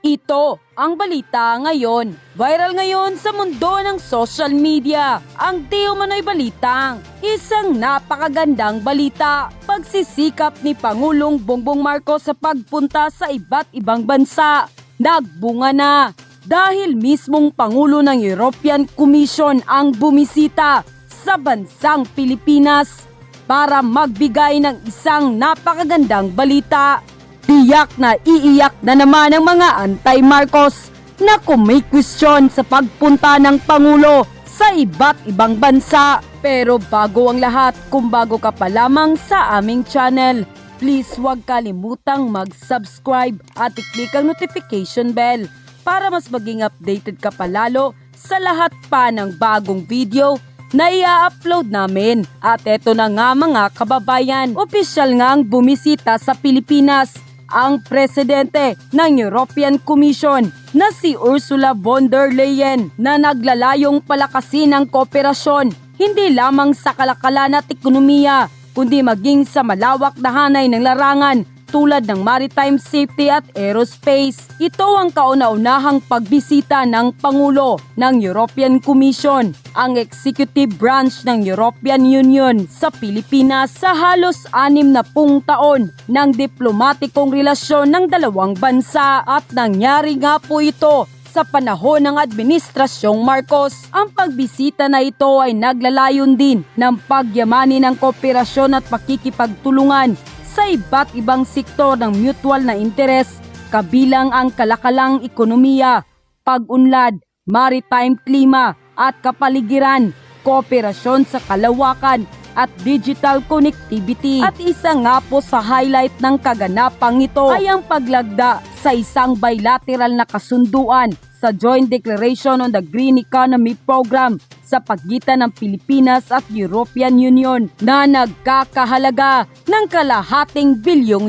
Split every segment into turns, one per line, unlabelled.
Ito ang balita ngayon. Viral ngayon sa mundo ng social media. Ang di umano'y balitang isang napakagandang balita. Pagsisikap ni Pangulong Bongbong Marcos sa pagpunta sa iba't ibang bansa. Nagbunga na dahil mismong Pangulo ng European Commission ang bumisita sa bansang Pilipinas para magbigay ng isang napakagandang balita. Tiyak na iiyak na naman ang mga anti-Marcos na kumikwestiyon sa pagpunta ng Pangulo sa iba't ibang bansa. Pero bago ang lahat, kung bago ka pa lamang sa aming channel, please huwag kalimutang mag-subscribe at i-click ang notification bell para mas maging updated ka pa lalo sa lahat pa ng bagong video na i-upload namin. At eto na nga mga kababayan, opisyal ngang bumisita sa Pilipinas ang presidente ng European Commission na si Ursula von der Leyen na naglalayong palakasin ang kooperasyon hindi lamang sa kalakalan at ekonomiya kundi maging sa malawak na hanay ng larangan tulad ng maritime safety at aerospace. Ito ang kauna-unahang pagbisita ng Pangulo ng European Commission, ang executive branch ng European Union sa Pilipinas sa halos 60 taon ng diplomatikong relasyon ng dalawang bansa at nangyari nga po ito sa panahon ng Administrasyong Marcos. Ang pagbisita na ito ay naglalayon din ng pagyamanin ng kooperasyon at pakikipagtulungan sa iba't ibang sektor ng mutual na interes kabilang ang kalakalang ekonomiya, pag-unlad, maritime klima at kapaligiran, kooperasyon sa kalawakan at digital connectivity. At isa nga po sa highlight ng kaganapang ito ay ang paglagda sa isang bilateral na kasunduan sa Joint Declaration on the Green Economy Program sa pagitan ng Pilipinas at European Union na nagkakahalaga ng ₱250 bilyong.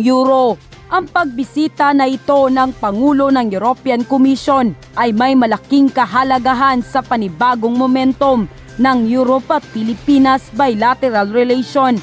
Ang pagbisita na ito ng Pangulo ng European Commission ay may malaking kahalagahan sa panibagong momentum ng Europe at Pilipinas bilateral relation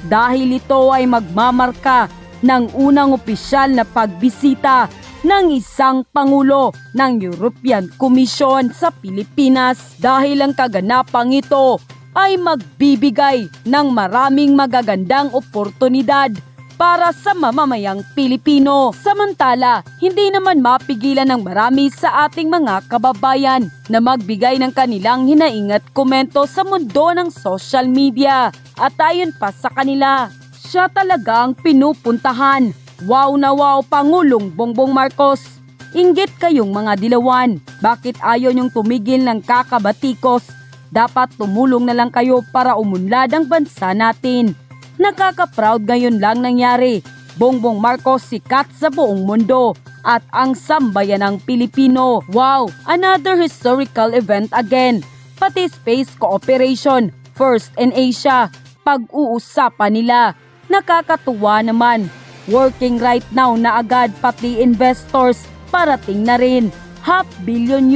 dahil ito ay magmamarka ng unang opisyal na pagbisita ng isang Pangulo ng European Commission sa Pilipinas dahil ang kaganapang ito ay magbibigay ng maraming magagandang oportunidad para sa mamamayang Pilipino. Samantala, hindi naman mapigilan ng marami sa ating mga kababayan na magbigay ng kanilang hinaing at komento sa mundo ng social media. At ayon pa sa kanila, siya talagang pinupuntahan. Wow na wow Pangulong Bongbong Marcos. Inggit kayong mga dilawan. Bakit ayaw niyong tumigil ng kakabatikos? Dapat tumulong na lang kayo para umunlad ang bansa natin. Nakaka-proud ngayon lang nangyari. Bongbong Marcos sikat sa buong mundo at ang sambayan ng Pilipino. Wow, another historical event again. Pati space cooperation, first in Asia, pag-uusapan nila. Nakakatuwa naman. Working right now na agad pati investors parating na rin. €500 billion,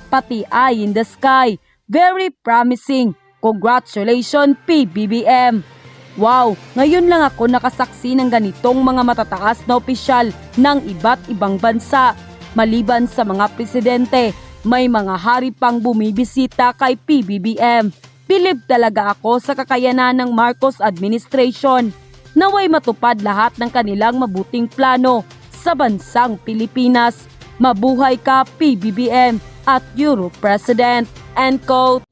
pati eye in the sky. Very promising. Congratulations PBBM. Wow, ngayon lang ako nakasaksi ng ganitong mga matataas na opisyal ng iba't ibang bansa. Maliban sa mga presidente, may mga hari pang bumibisita kay PBBM. Bilib talaga ako sa kakayanan ng Marcos administration. Naway matupad lahat ng kanilang mabuting plano sa bansang Pilipinas. Mabuhay ka PBBM at Euro President. End quote.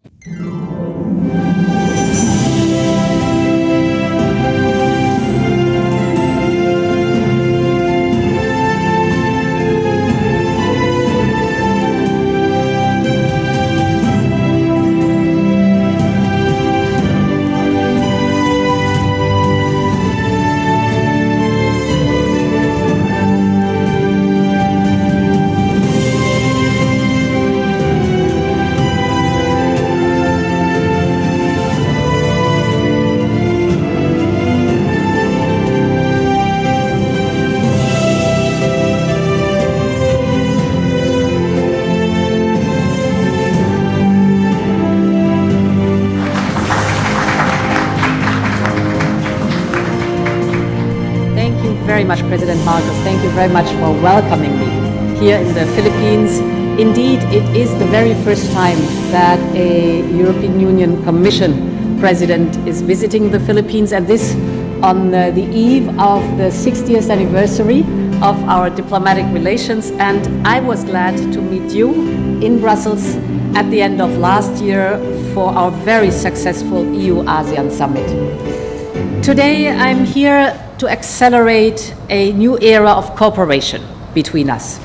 very much, President Marcos. Thank you very much for welcoming me here in the Philippines. Indeed, it is the very first time that a European Union Commission President is visiting the Philippines, and this on the eve of the 60th anniversary of our diplomatic relations. And I was glad to meet you in Brussels at the end of last year for our very successful EU-ASEAN summit. Today, I'm here to accelerate a new era of cooperation between us.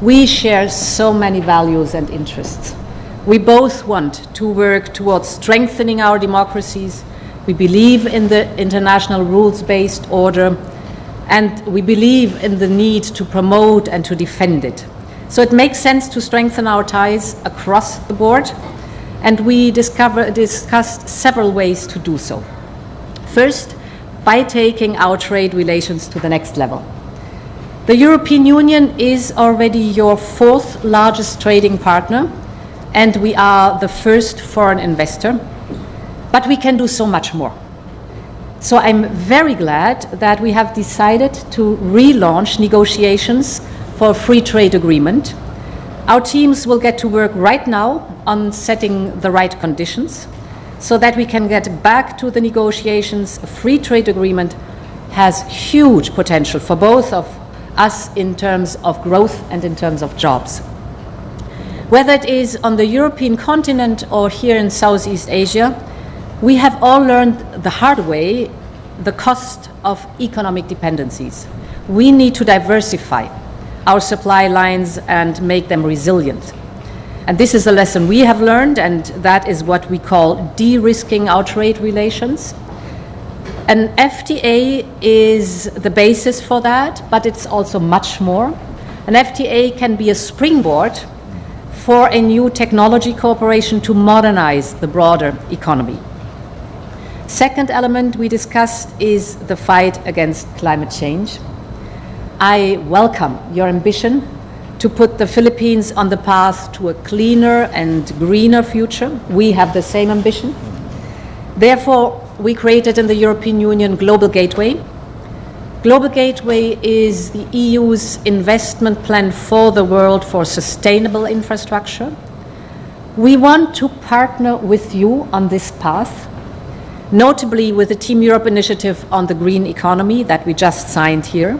We share so many values and interests. We both want to work towards strengthening our democracies. We believe in the international rules-based order, and we believe in the need to promote and to defend it. So it makes sense to strengthen our ties across the board, and we discussed several ways to do so. First, by taking our trade relations to the next level. The European Union is already your fourth largest trading partner, and we are the first foreign investor, but we can do so much more. So I'm very glad that we have decided to relaunch negotiations for a free trade agreement. Our teams will get to work right now on setting the right conditions so that we can get back to the negotiations. A free trade agreement has huge potential for both of us in terms of growth and in terms of jobs. Whether it is on the European continent or here in Southeast Asia, we have all learned the hard way the cost of economic dependencies. We need to diversify our supply lines and make them resilient. And this is a lesson we have learned, and that is what we call de-risking our trade relations. An FTA is the basis for that, but it's also much more. An FTA can be a springboard for a new technology cooperation to modernize the broader economy. Second element we discussed is the fight against climate change. I welcome your ambition to put the Philippines on the path to a cleaner and greener future. We have the same ambition. Therefore, we created in the European Union Global Gateway. Global Gateway is the EU's investment plan for the world for sustainable infrastructure. We want to partner with you on this path, notably with the Team Europe initiative on the green economy that we just signed here.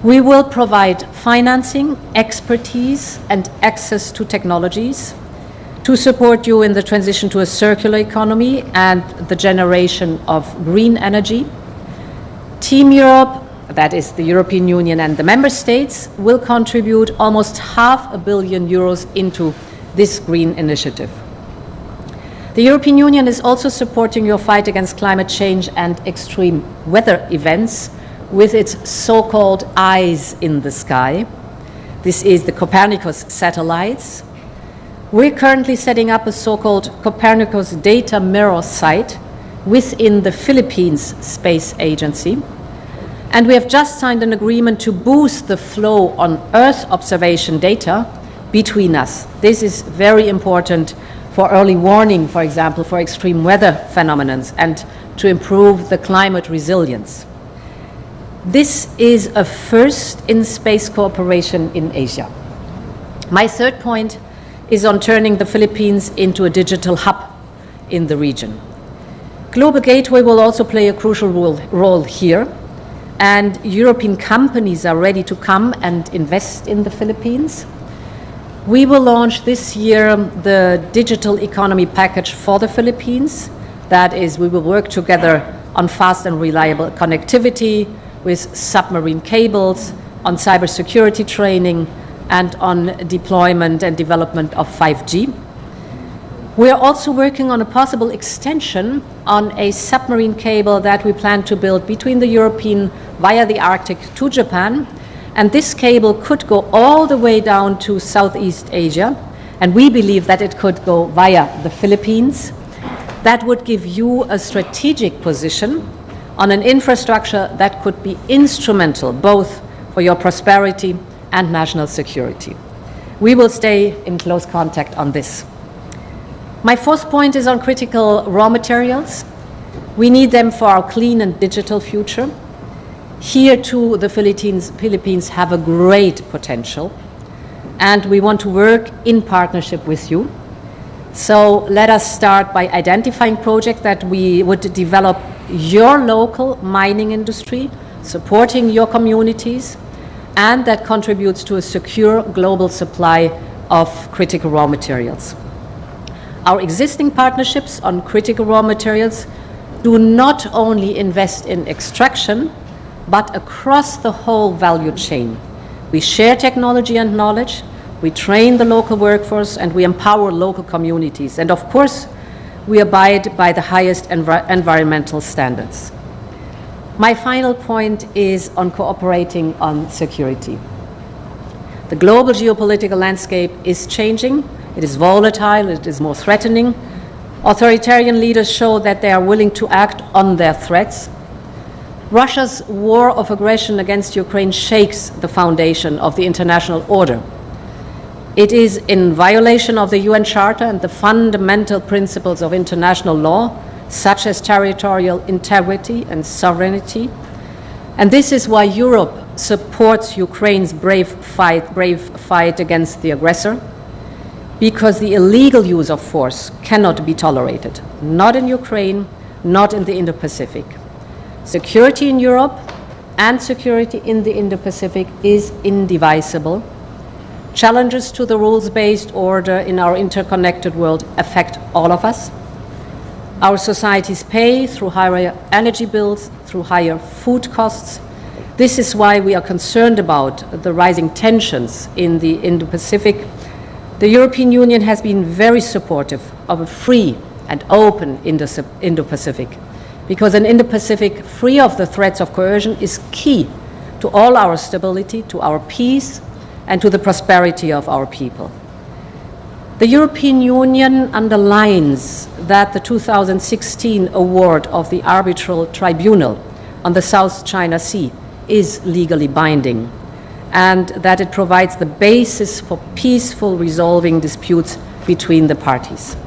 We will provide financing, expertise, and access to technologies to support you in the transition to a circular economy and the generation of green energy. Team Europe, that is the European Union and the member states, will contribute almost €500 million into this green initiative. The European Union is also supporting your fight against climate change and extreme weather events with its so-called eyes in the sky. This is the Copernicus satellites. We're currently setting up a so-called Copernicus data mirror site within the Philippines Space Agency. And we have just signed an agreement to boost the flow on Earth observation data between us. This is very important for early warning, for example, for extreme weather phenomena and to improve the climate resilience. This is a first in space cooperation in Asia. My third point is on turning the Philippines into a digital hub in the region. Global Gateway will also play a crucial role here, and European companies are ready to come and invest in the Philippines. We will launch this year the digital economy package for the Philippines. That is, we will work together on fast and reliable connectivity with submarine cables, on cybersecurity training, and on deployment and development of 5G. We are also working on a possible extension on a submarine cable that we plan to build between the European via the Arctic to Japan. And this cable could go all the way down to Southeast Asia, and we believe that it could go via the Philippines. That would give you a strategic position on an infrastructure that could be instrumental both for your prosperity and national security. We will stay in close contact on this. My fourth point is on critical raw materials. We need them for our clean and digital future. Here too, the Philippines have a great potential, and we want to work in partnership with you. So let us start by identifying projects that we would develop your local mining industry, supporting your communities, and that contributes to a secure global supply of critical raw materials. Our existing partnerships on critical raw materials do not only invest in extraction, but across the whole value chain. We share technology and knowledge, we train the local workforce, and we empower local communities. And of course, we abide by the highest environmental standards. My final point is on cooperating on security. The global geopolitical landscape is changing. It is volatile, it is more threatening. Authoritarian leaders show that they are willing to act on their threats. Russia's war of aggression against Ukraine shakes the foundation of the international order. It is in violation of the UN Charter and the fundamental principles of international law, such as territorial integrity and sovereignty. And this is why Europe supports Ukraine's brave fight against the aggressor, because the illegal use of force cannot be tolerated, not in Ukraine, not in the Indo-Pacific. Security in Europe and security in the Indo-Pacific is indivisible. Challenges to the rules-based order in our interconnected world affect all of us. Our societies pay through higher energy bills, through higher food costs. This is why we are concerned about the rising tensions in the Indo-Pacific. The European Union has been very supportive of a free and open Indo-Pacific, because an Indo-Pacific free of the threats of coercion is key to all our stability, to our peace, and to the prosperity of our people. The European Union underlines that the 2016 award of the Arbitral Tribunal on the South China Sea is legally binding, and that it provides the basis for peaceful resolving disputes between the parties.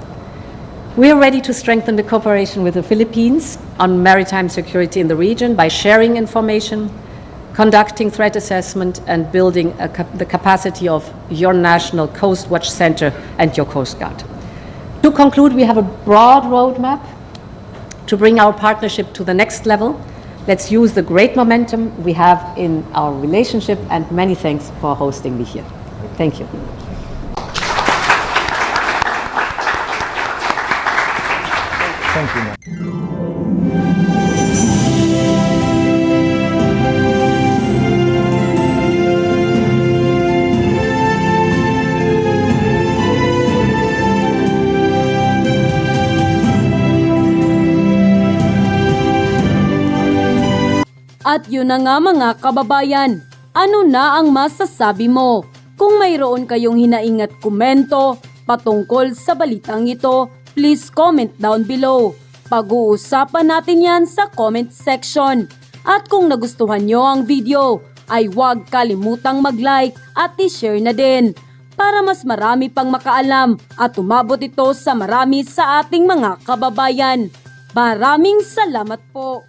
We are ready to strengthen the cooperation with the Philippines on maritime security in the region by sharing information, conducting threat assessment, and building the capacity of your National Coast Watch Center and your Coast Guard. To conclude, we have a broad roadmap to bring our partnership to the next level. Let's use the great momentum we have in our relationship, and many thanks for hosting me here. Thank you.
Thank you, ma'am.
At yun na nga mga kababayan, ano na ang masasabi mo? Kung mayroon kayong hinaing at komento patungkol sa balitang ito, please comment down below. Pag-uusapan natin yan sa comment section. At kung nagustuhan nyo ang video, ay huwag kalimutang mag-like at i-share na din para mas marami pang makaalam at umabot ito sa marami sa ating mga kababayan. Maraming salamat po!